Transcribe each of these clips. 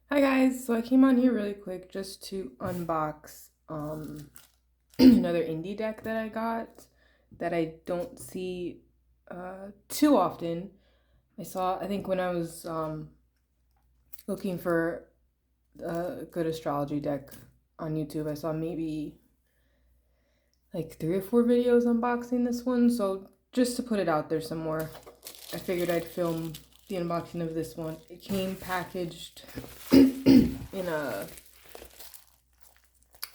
Hi guys, so I came on here really quick just to unbox another indie deck that I got that I don't see too often. I think when I was looking for a good astrology deck on YouTube, I saw maybe like 3 or 4 videos unboxing this one. So just to put it out there some more, I figured I'd film the unboxing of this one. It came packaged in a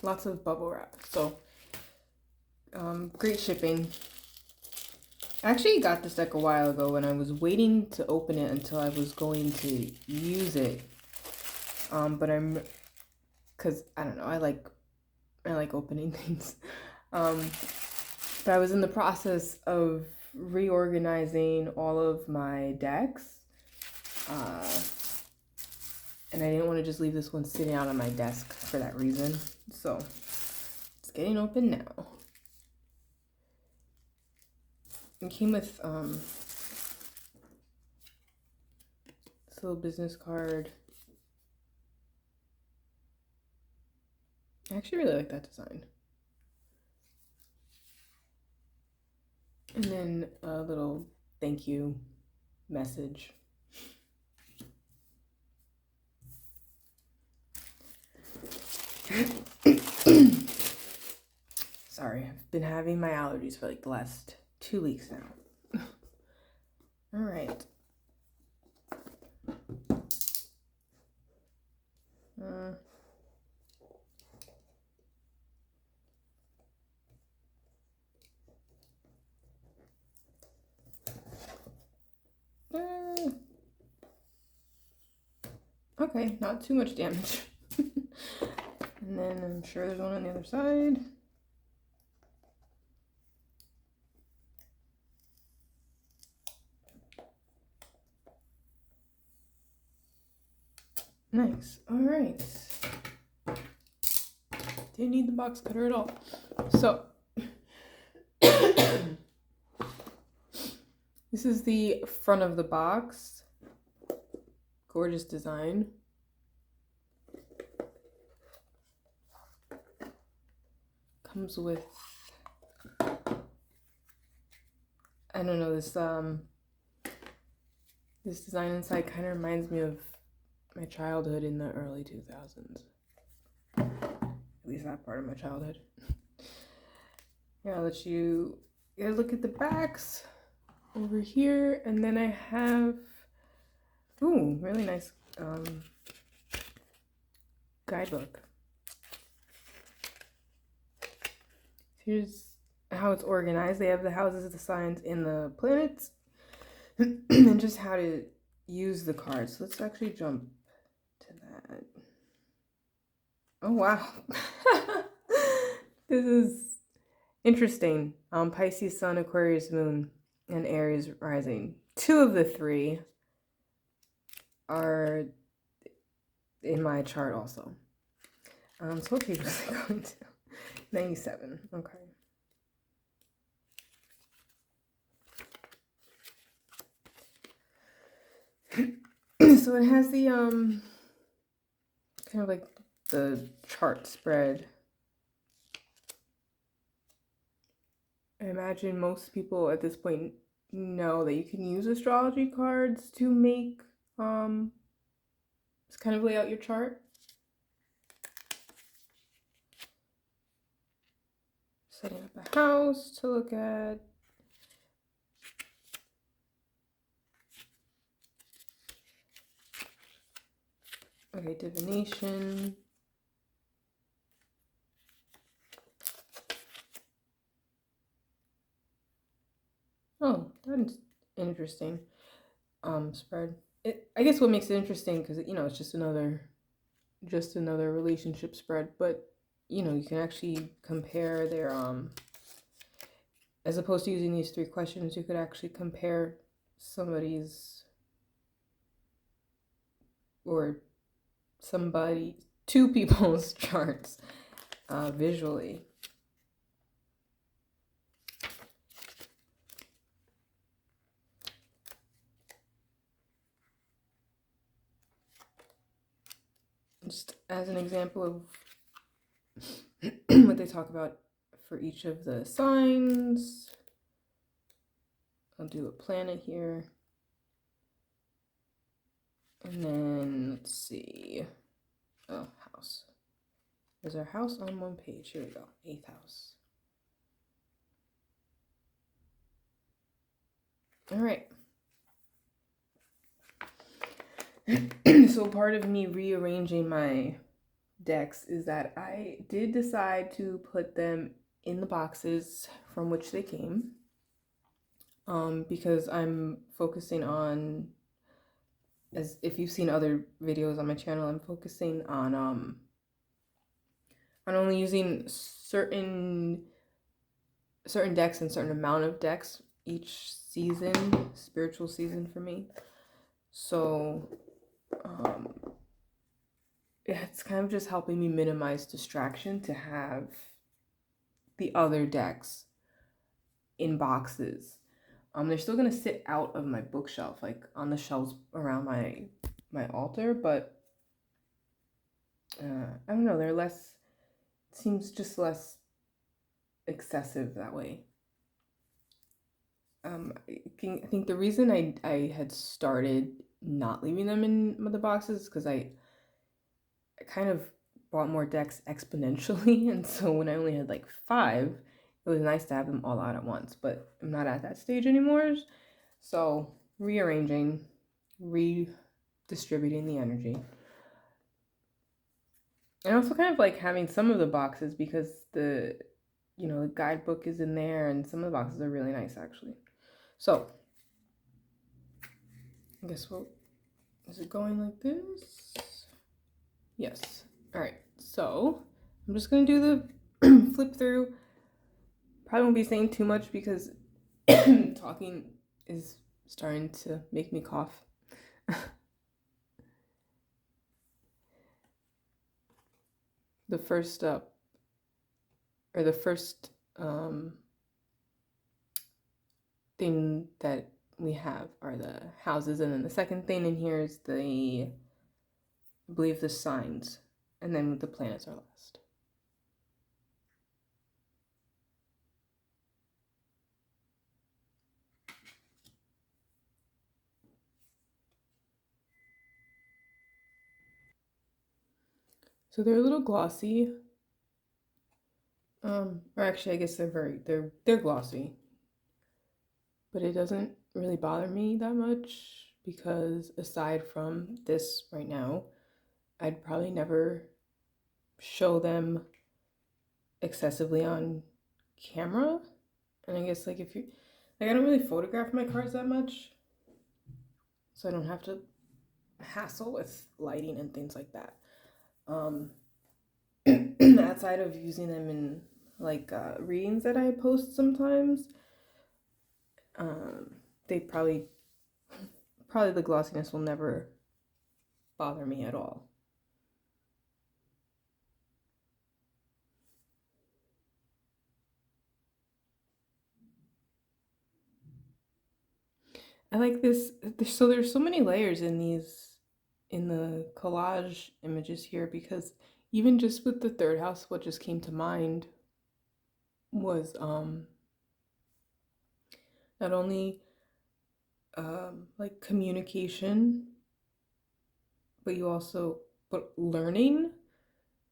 lots of bubble wrap. So great shipping. I actually got this deck a while ago when I was waiting to open it until I was going to use it. Cause I don't know, I like opening things. But I was in the process of reorganizing all of my decks. And I didn't want to just leave this one sitting out on my desk for that reason. So it's getting open now. It came with this little business card. I actually really like that design. And then a little thank you message. Sorry, I've been having my allergies for like the last 2 weeks now. All right. Okay, not too much damage. And then I'm sure there's one on the other side. Nice. All right. Didn't need the box cutter at all. So, this is the front of the box. Gorgeous design. Comes with, I don't know, this design inside kind of reminds me of my childhood in the early 2000s. At least that part of my childhood. Yeah, I'll let you guys look at the backs over here, and then I have really nice guidebook. Here's how it's organized. They have the houses, the signs, and the planets, and just how to use the cards. So let's actually jump to that. Oh wow. This is interesting. Pisces Sun, Aquarius Moon, and Aries Rising. 2 of the 3 are in my chart also. So what page was I going to? 97. Okay. So it has the kind of like the chart spread. I imagine most people at this point know that you can use astrology cards to make just kind of lay out your chart. Setting up a house to look at. Okay, divination. Oh, that's interesting. Spread. I guess what makes it interesting because it's just another relationship spread, but you can actually compare their as opposed to using these 3 questions, you could actually compare somebody's or somebody 2 people's charts visually. just as an example of what they talk about for each of the signs. I'll do a planet here. And then let's see. Oh, house. There's our house on one page. Here we go. 8th house. All right. So part of me rearranging my decks is that I did decide to put them in the boxes from which they came, because I'm focusing on, as if you've seen other videos on my channel, I'm focusing on only using certain decks and certain amount of decks each season, spiritual season for me. So it's kind of just helping me minimize distraction to have the other decks in boxes. They're still gonna sit out of my bookshelf, like on the shelves around my altar, but I don't know, they're less, seems just less excessive that way. I think the reason I had started not leaving them in the boxes is because I kind of bought more decks exponentially, and so when I only had like 5, it was nice to have them all out at once, but I'm not at that stage anymore. So rearranging, redistributing the energy. And also kind of like having some of the boxes, because the guidebook is in there, and some of the boxes are really nice actually. So I guess is it going like this? Yes. All right. So I'm just going to do the flip through. Probably won't be saying too much because talking is starting to make me cough. The first thing that we have are the houses, and then the second thing in here is I believe the signs, and then the planets are last. So they're a little glossy. Or actually I guess they're glossy. But it doesn't really bother me that much, because aside from this right now, I'd probably never show them excessively on camera. And I guess like if you like, I don't really photograph my cards that much, so I don't have to hassle with lighting and things like that. Outside of using them in like readings that I post sometimes, they probably the glossiness will never bother me at all. I like this. There's so many layers in the collage images here, because even just with the 3rd house, what just came to mind was not only like communication, but learning,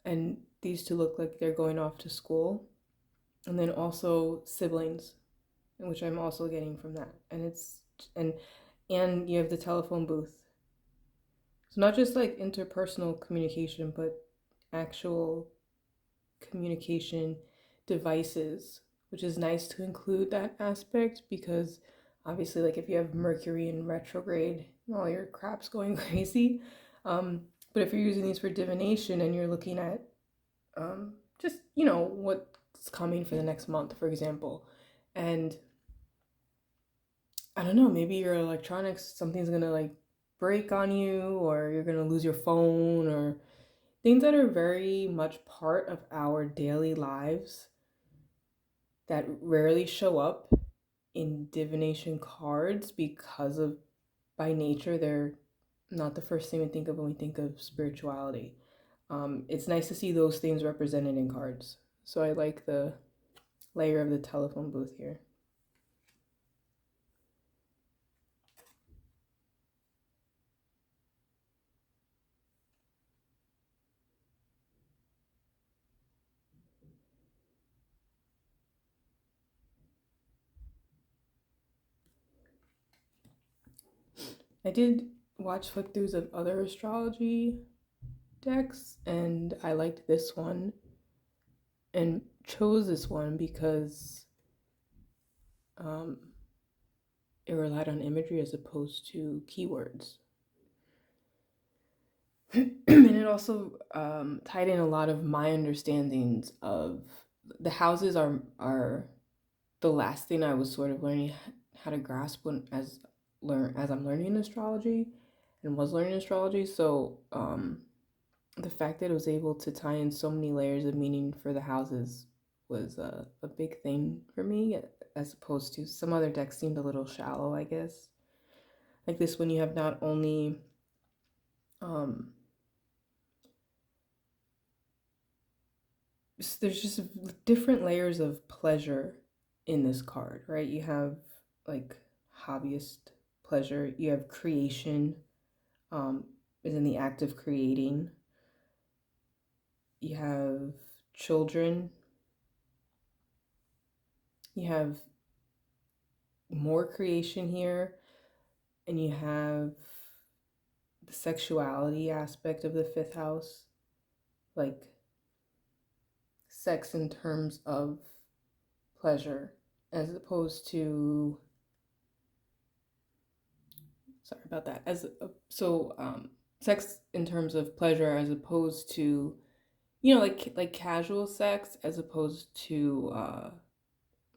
and these two look like they're going off to school, and then also siblings, which I'm also getting from that, and you have the telephone booth. So not just like interpersonal communication, but actual communication devices, which is nice to include that aspect, because obviously like if you have Mercury in retrograde, all your crap's going crazy. But if you're using these for divination and you're looking at just, what's coming for the next month, for example, and I don't know, maybe your electronics, something's gonna like break on you, or you're gonna lose your phone, or things that are very much part of our daily lives that rarely show up in divination cards, because of, by nature, they're not the first thing we think of when we think of spirituality. It's nice to see those themes represented in cards. So I like the layer of the telephone booth here. I did watch flip throughs of other astrology decks, and I liked this one and chose this one because um, it relied on imagery as opposed to keywords. And it also tied in a lot of my understandings of the houses are the last thing I was sort of learning how to grasp as I'm learning astrology and was learning astrology. So the fact that it was able to tie in so many layers of meaning for the houses was a big thing for me, as opposed to some other decks seemed a little shallow, I guess. Like this one, you have not only um, there's just different layers of pleasure in this card, right? You have like hobbyist pleasure, you have creation, is in the act of creating, you have children, you have more creation here, and you have the sexuality aspect of the fifth house, like sex in terms of pleasure, as opposed to, sorry about that, sex in terms of pleasure as opposed to, like casual sex, as opposed to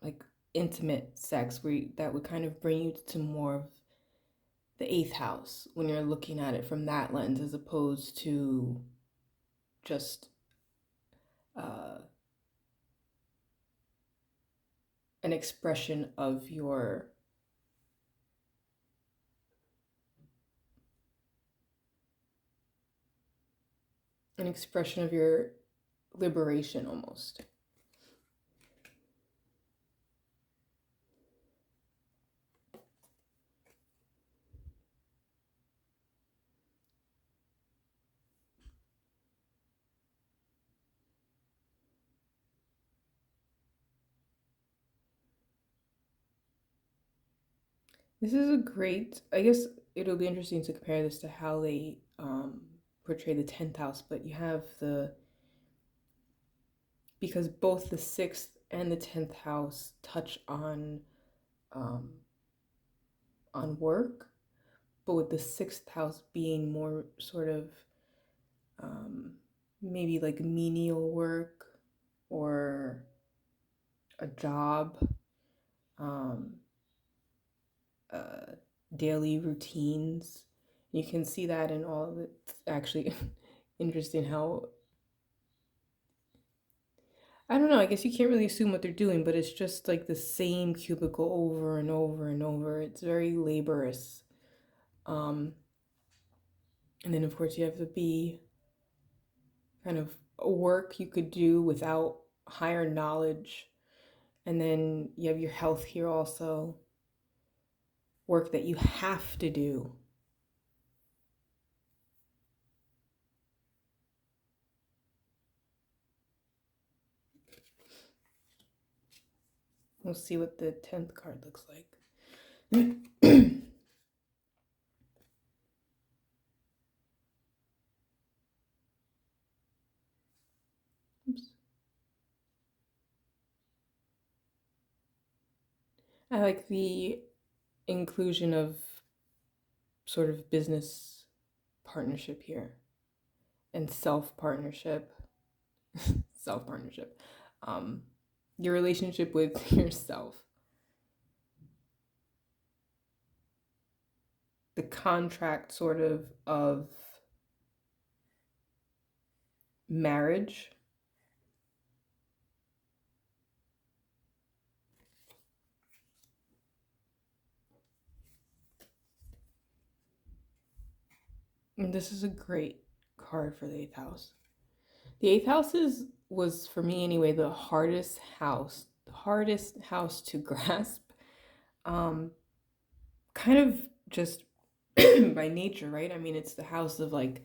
like intimate sex, that would kind of bring you to more of the eighth house when you're looking at it from that lens, as opposed to just uh, an expression of your liberation almost. This is a great, I guess it'll be interesting to compare this to how they portray the 10th house, but you have because both the 6th and the 10th house touch um, on work, but with the 6th house being more sort of um, maybe like menial work or a job, um, uh, daily routines. You can see that in all of it. It's actually interesting how, I don't know, I guess you can't really assume what they're doing, but it's just like the same cubicle over and over and over. It's very laborious. Um, and then, of course, you have the B, kind of work you could do without higher knowledge. And then you have your health here also, work that you have to do. We'll see what the 10th card looks like. Oops. I like the inclusion of sort of business partnership here and self partnership. Self partnership. Um, your relationship with yourself. The contract sort of marriage. And this is a great card for the eighth house. The eighth house was for me anyway the hardest house to grasp. Um, Kind of just by nature, right? I mean, it's the house of like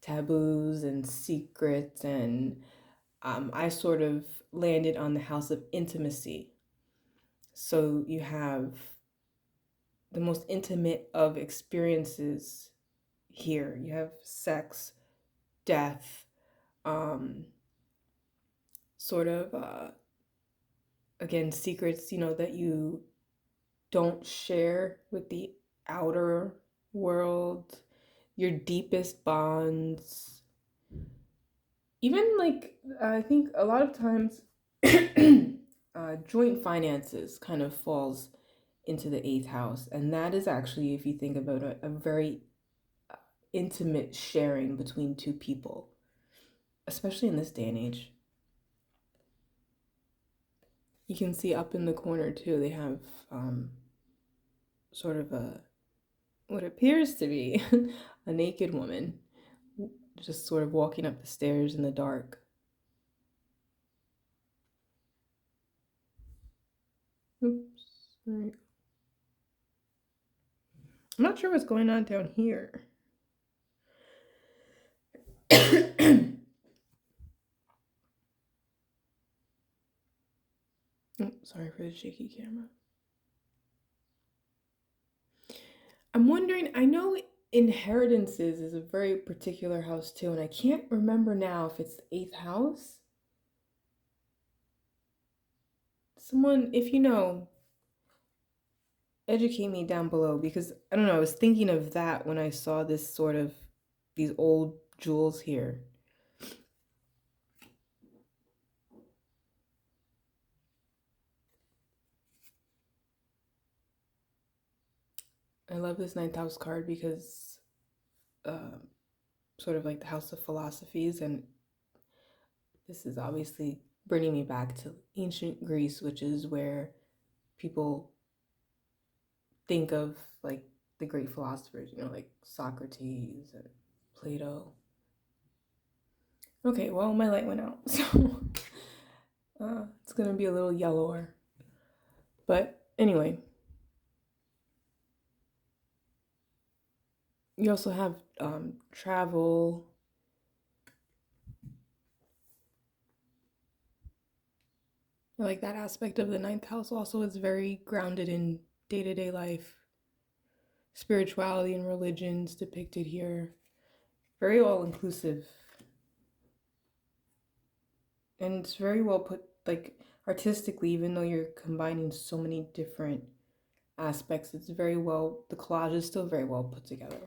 taboos and secrets, and I sort of landed on the house of intimacy. So you have the most intimate of experiences here. You have sex, death, um, sort of again secrets, that you don't share with the outer world, your deepest bonds. Even like I think a lot of times joint finances kind of falls into the eighth house, and that is actually, if you think about it, a very intimate sharing between two people, especially in this day and age. You can see up in the corner too, they have sort of what appears to be a naked woman just sort of walking up the stairs in the dark. Oops. Sorry. I'm not sure what's going on down here. Oh, sorry for the shaky camera. I'm wondering, I know inheritances is a very particular house too, and I can't remember now if it's the eighth house. Someone, if you know, educate me down below, because I don't know, I was thinking of that when I saw this sort of these old jewels here. I love this ninth house card because uh, sort of like the house of philosophies, and this is obviously bringing me back to ancient Greece, which is where people think of like the great philosophers, like Socrates and Plato. Okay, well, my light went out, so it's gonna be a little yellower. But anyway, you also have travel. I like that aspect of the ninth house also. It's very grounded in day to day life. Spirituality and religions depicted here. Very all inclusive. And it's very well put, like artistically, even though you're combining so many different aspects, it's very well, the collage is still very well put together.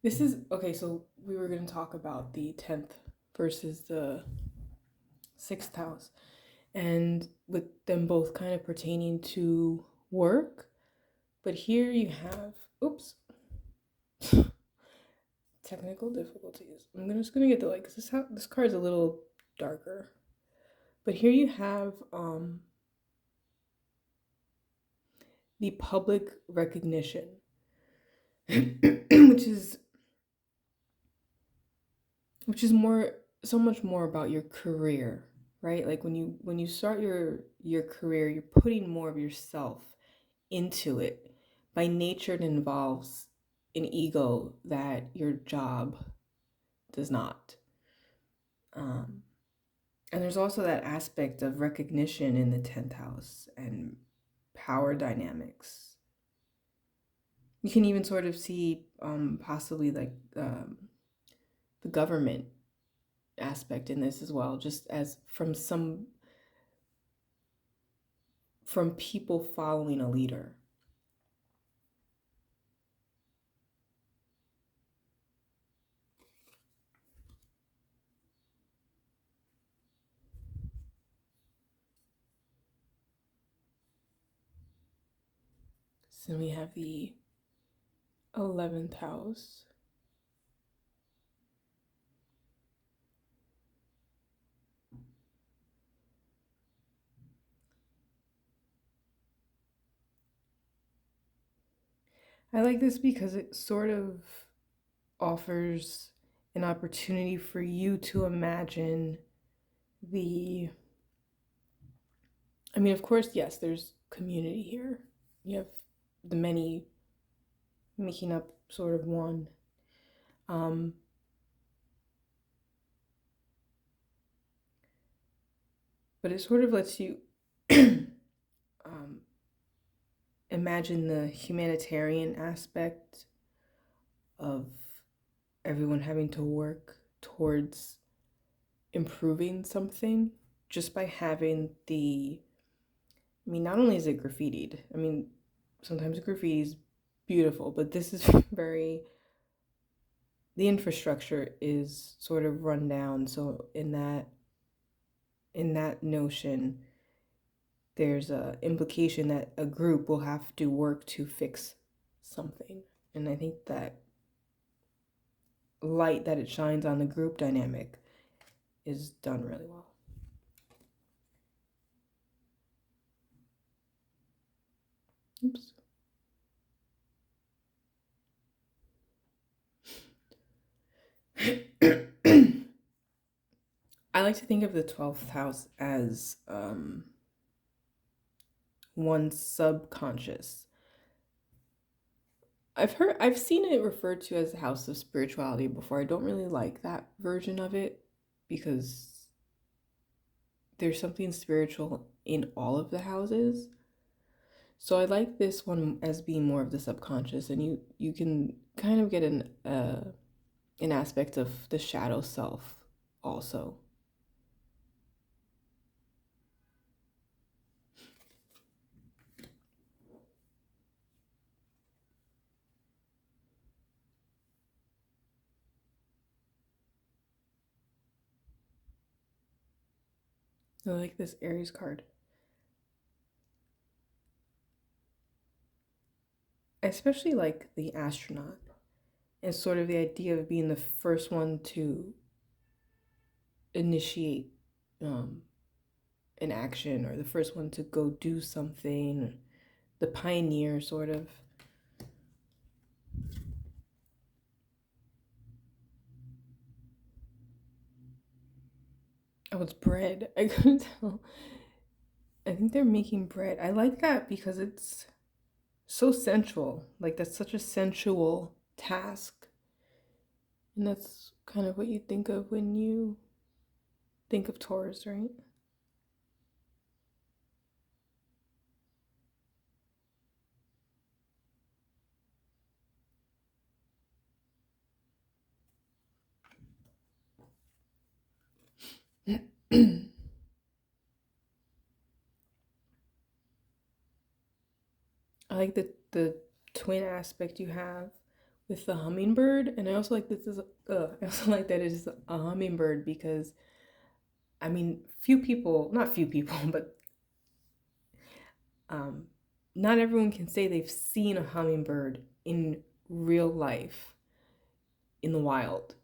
This is okay, so we were going to talk about the 10th versus the 6th house, and with them both kind of pertaining to work. But here you have, oops, technical difficulties. Just gonna get the light because this card is a little darker. But here you have the public recognition, which is more, so much more about your career, right? Like when you start your career, you're putting more of yourself into it. By nature, it involves an ego that your job does not. Um, and there's also that aspect of recognition in the 10th house and power dynamics. You can even sort of see possibly like the government aspect in this as well, just as from people following a leader. So we have the 11th house. I like this because it sort of offers an opportunity for you to imagine the. I mean, of course, yes, there's community here. You have the many making up sort of one. Um, but it sort of lets you um, imagine the humanitarian aspect of everyone having to work towards improving something just by having the. I mean, not only is it graffitied, I mean, sometimes graffiti is beautiful, but this is very. The infrastructure is sort of run down, so in that notion, there's a implication that a group will have to work to fix something. And I think that light that it shines on the group dynamic is done really well. Oops. I like to think of the 12th house as one's subconscious. I've seen it referred to as the house of spirituality before. I don't really like that version of it because there's something spiritual in all of the houses. So I like this one as being more of the subconscious, and you can kind of get an aspect of the shadow self also. I like this Aries card. I especially like the astronaut and sort of the idea of being the first one to initiate um, an action or the first one to go do something, the pioneer sort of. Oh, it's bread. I couldn't tell. I think they're making bread. I like that because it's so sensual. Like, that's such a sensual task. And that's kind of what you think of when you think of Taurus, right? I like the twin aspect you have with the hummingbird, and I also like this is I also like that it is a hummingbird because I mean, few people, not few people, but um, not everyone can say they've seen a hummingbird in real life in the wild.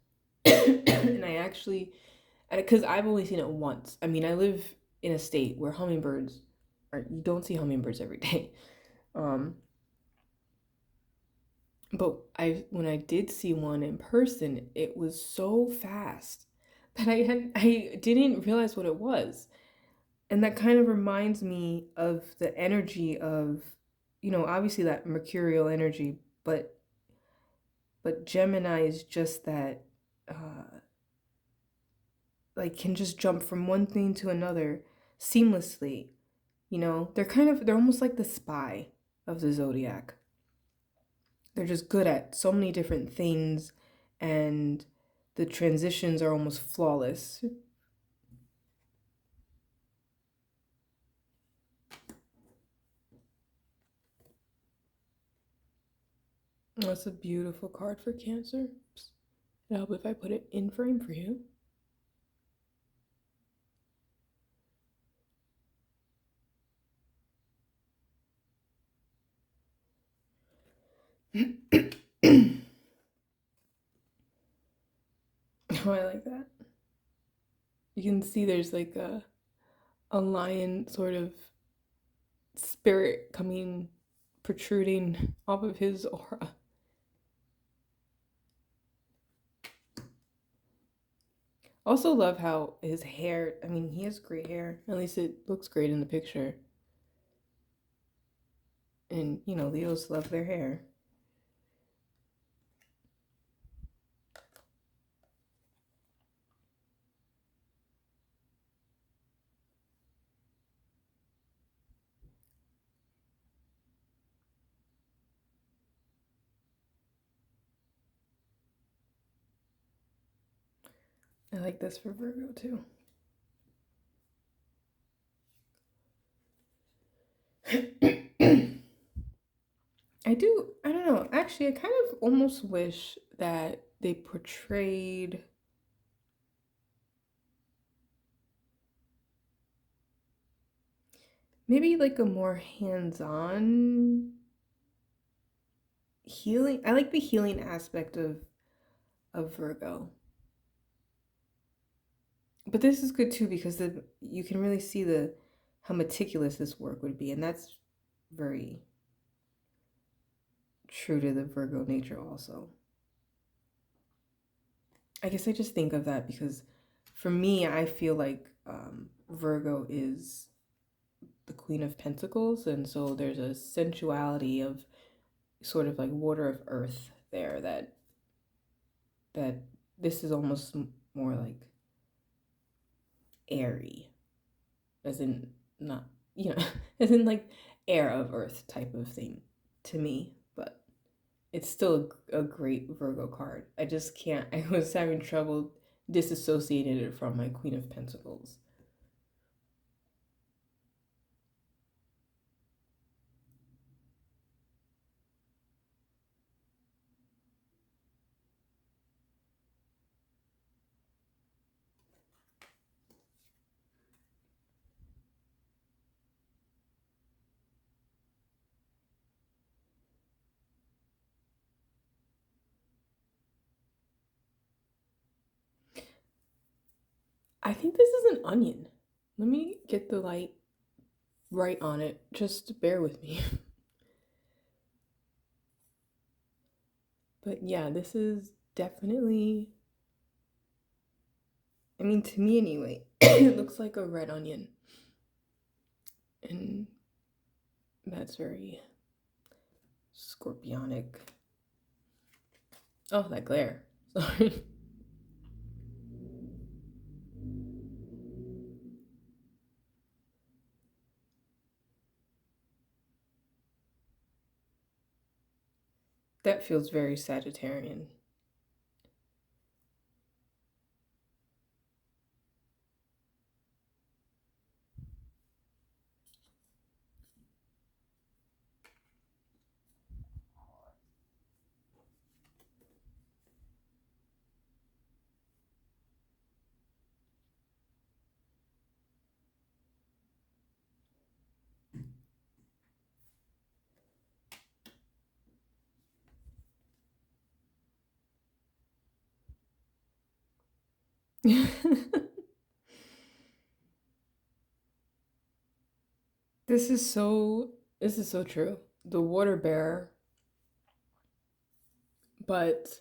And I actually, because I've only seen it once. I mean, I live in a state where hummingbirds are, you don't see hummingbirds every day. Um, but when I did see one in person, it was so fast that I didn't realize what it was. And that kind of reminds me of the energy of, obviously that mercurial energy, but Gemini is just that like can just jump from one thing to another seamlessly. They're almost like the spy of the zodiac. They're just good at so many different things, and the transitions are almost flawless. That's a beautiful card for Cancer. It'll help if I put it in frame for you. Oh, I like that. You can see there's like a lion sort of spirit coming protruding off of his aura. Also love how his hair, I mean, he has great hair. At least it looks great in the picture. And, you know, Leos love their hair. I like this for Virgo too. I don't know. Actually, I kind of almost wish that they portrayed maybe like a more hands-on healing. I like the healing aspect of Virgo. But this is good too because you can really see the how meticulous this work would be, and that's very true to the Virgo nature also. I guess I just think of that because for me, I feel like Virgo is the Queen of Pentacles, and so there's a sensuality of sort of like water of earth there that this is almost more like airy, as in not, you know, as in like air of earth type of thing to me, but it's still a great Virgo card. I just can't, I was having trouble disassociating it from my Queen of Pentacles. I think this is an onion. Let me get the light right on it. Just bear with me. But yeah, this is definitely, I mean, to me anyway, it looks like a red onion. And that's very scorpionic. Oh, that glare. Sorry. That feels very Sagittarian. This is so this is so true. The water bear, but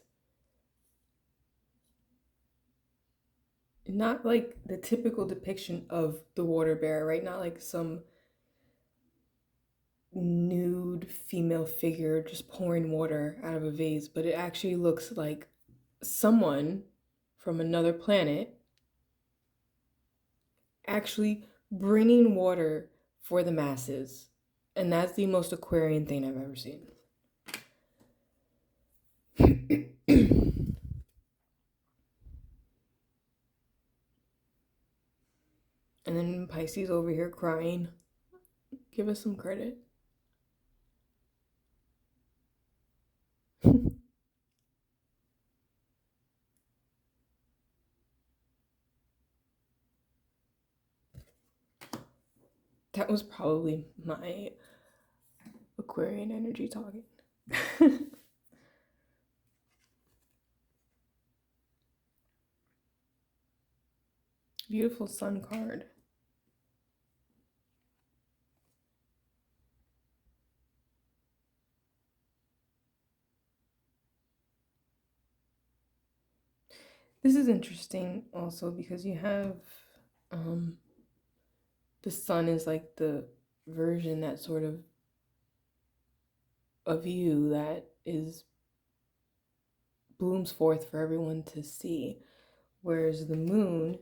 not like the typical depiction of the water bear, right? Not like some nude female figure just pouring water out of a vase, but it actually looks like someone from another planet actually bringing water for the masses. And that's the most Aquarian thing I've ever seen. And then Pisces over here crying. Give us some credit. That was probably my Aquarian energy talking. Beautiful sun card. This is interesting also because you have um, the sun is like the version that sort of you that is blooms forth for everyone to see, whereas the moon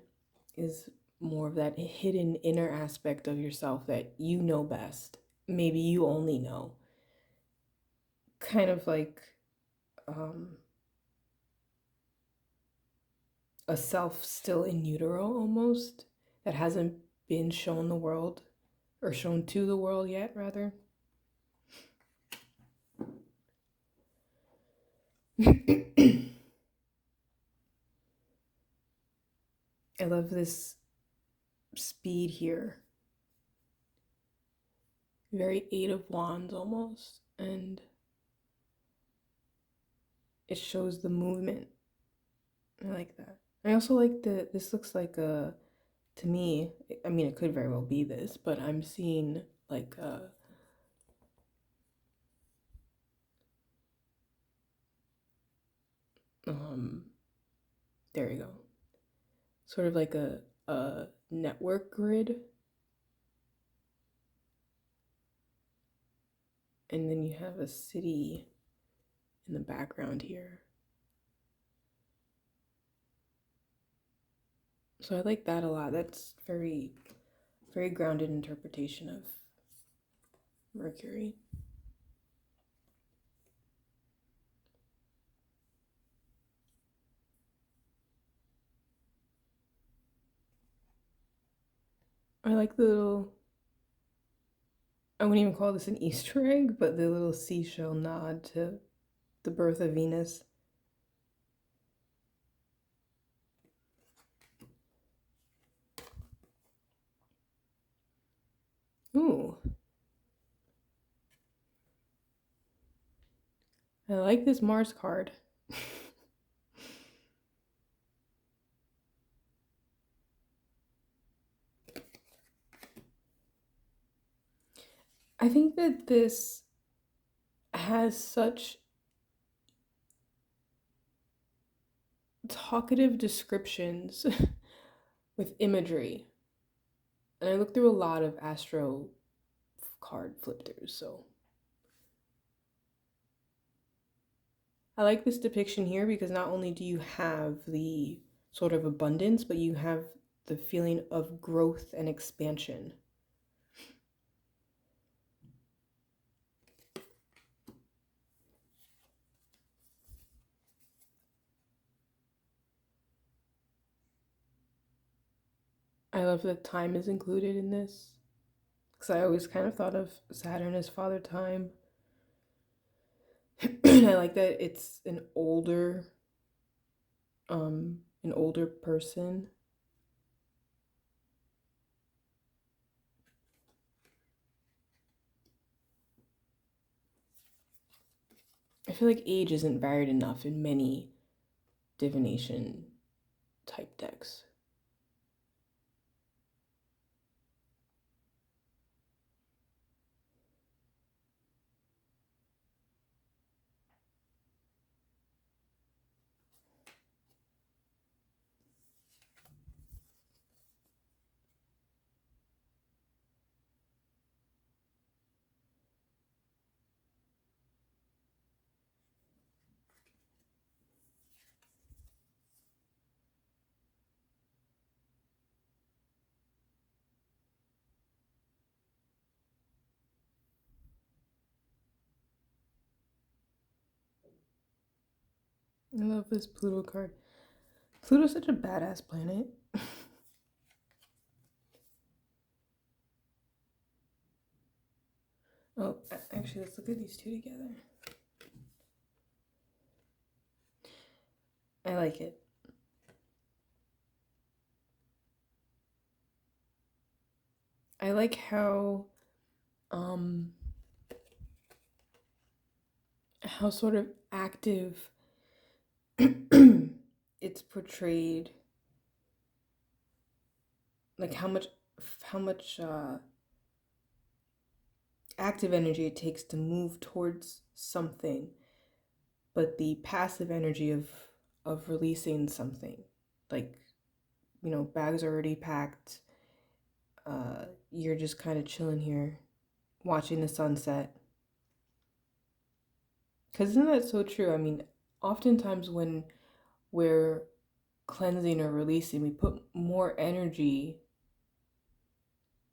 is more of that hidden inner aspect of yourself that you know best. Maybe you only know. Kind of like um, a self still in utero almost that hasn't been shown the world or shown to the world yet, rather. I love this speed here. Very Eight of Wands almost. And it shows the movement. I like that. I also like this looks like a, to me, I mean, it could very well be this, but I'm seeing like a, um, there you go. Sort of like a network grid. And then you have a city in the background here. So I like that a lot. That's very, very grounded interpretation of Mercury. I like the little, I wouldn't even call this an Easter egg, but the little seashell nod to the birth of Venus. Ooh, I like this Mars card. I think that this has such talkative descriptions with imagery. And I looked through a lot of Astro card flippers, so I like this depiction here because not only do you have the sort of abundance, but you have the feeling of growth and expansion. I love that time is included in this because I always kind of thought of Saturn as Father Time. And I like that it's an older person. I feel like age isn't varied enough in many divination type decks. I love this Pluto card. Pluto's such a badass planet. Oh, actually, let's look at these two together. I like it. I like um how sort of active it's portrayed, like how much active energy it takes to move towards something, but the passive energy of of releasing something. Like, you know, bags are already packed. You're just kind of chilling here, watching the sunset. Because isn't that so true? I mean, oftentimes when we're cleansing or releasing, we put more energy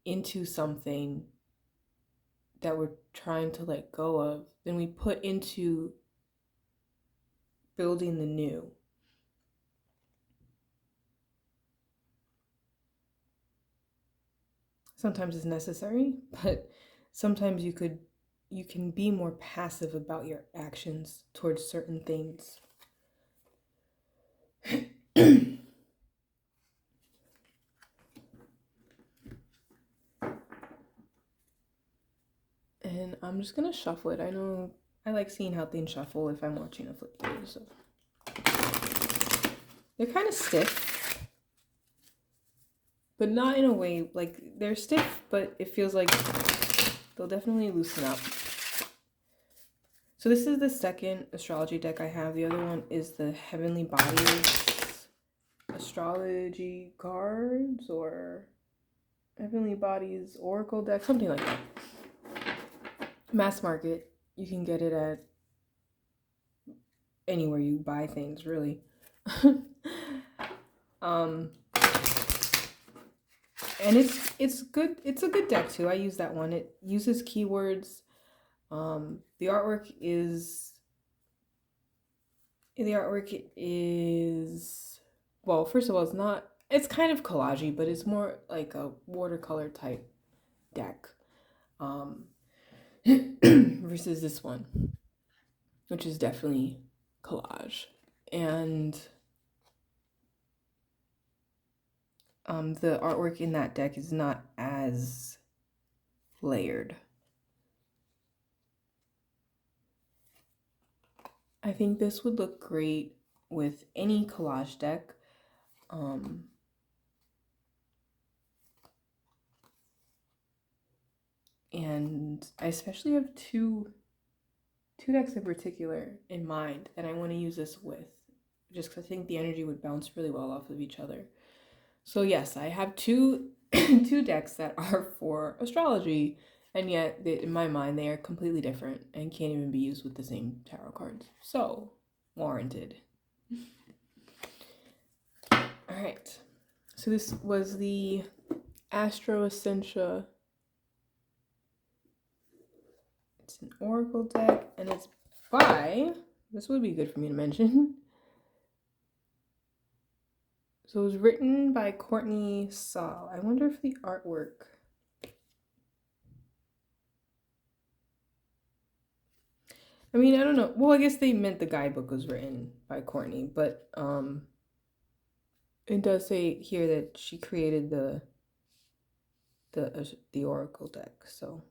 into something that we're trying to let go of than we put into building the new. Sometimes it's necessary, but sometimes you can be more passive about your actions towards certain things. And I'm just gonna shuffle it. I know I like seeing how things shuffle if I'm watching a flip through. So they're kind of stiff, but not in a way like they're stiff, but it feels like they'll definitely loosen up. So this is the second astrology deck I have. The other one is the Heavenly Bodies astrology cards, or Heavenly Bodies Oracle deck, something like that. Mass market. You can get it at anywhere you buy things, really. And it's good. It's a good deck too. I use that one. It uses keywords. The artwork is well, first of all, it's kind of collagey, but it's more like a watercolor type deck. Versus this one, which is definitely collage. And the artwork in that deck is not as layered. I think this would look great with any collage deck. And I especially have two decks in particular in mind that I want to use this with, just because I think the energy would bounce really well off of each other. So yes, I have two decks that are for astrology, and yet in my mind they are completely different and can't even be used with the same tarot cards. So warranted. All right. So this was the Astro Essentia. It's an oracle deck, and it's by, this would be good for me to mention. So it was written by Courtney Saul. I wonder if the artwork. I mean, I don't know. Well, I guess they meant the guidebook was written by Courtney, but it does say here that she created the oracle deck, so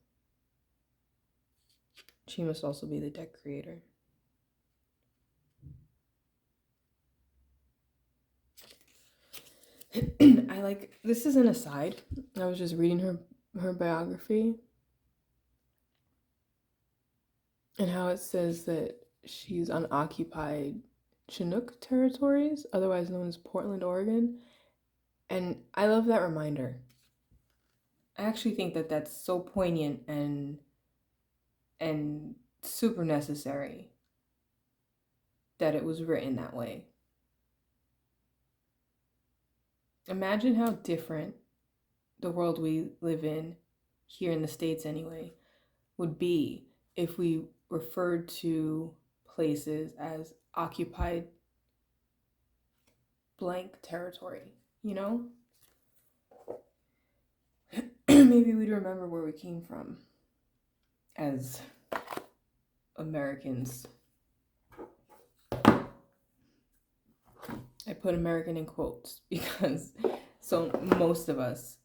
she must also be the deck creator. This is an aside. I was just reading her biography, and how it says that she's on occupied Chinook territories, otherwise known as Portland, Oregon. And I love that reminder. I actually think that that's so poignant and super necessary that it was written that way. Imagine how different the world we live in, here in the States anyway, would be if we referred to places as occupied blank territory, you know? Maybe we'd remember where we came from as Americans. I put American in quotes because so most of us,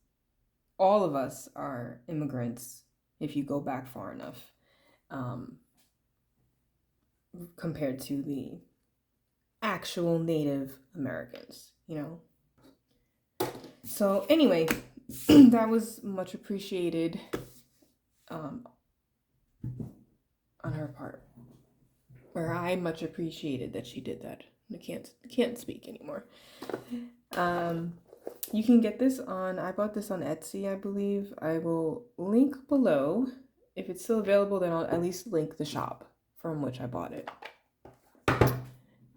all of us, are immigrants if you go back far enough, compared to the actual Native Americans, you know? So anyway, that was much appreciated on her part. or I much appreciated that she did that. I can't speak anymore. You can get this on, I bought this on Etsy, I believe. I will link below. If it's still available, then I'll at least link the shop from which I bought it.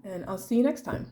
And I'll see you next time.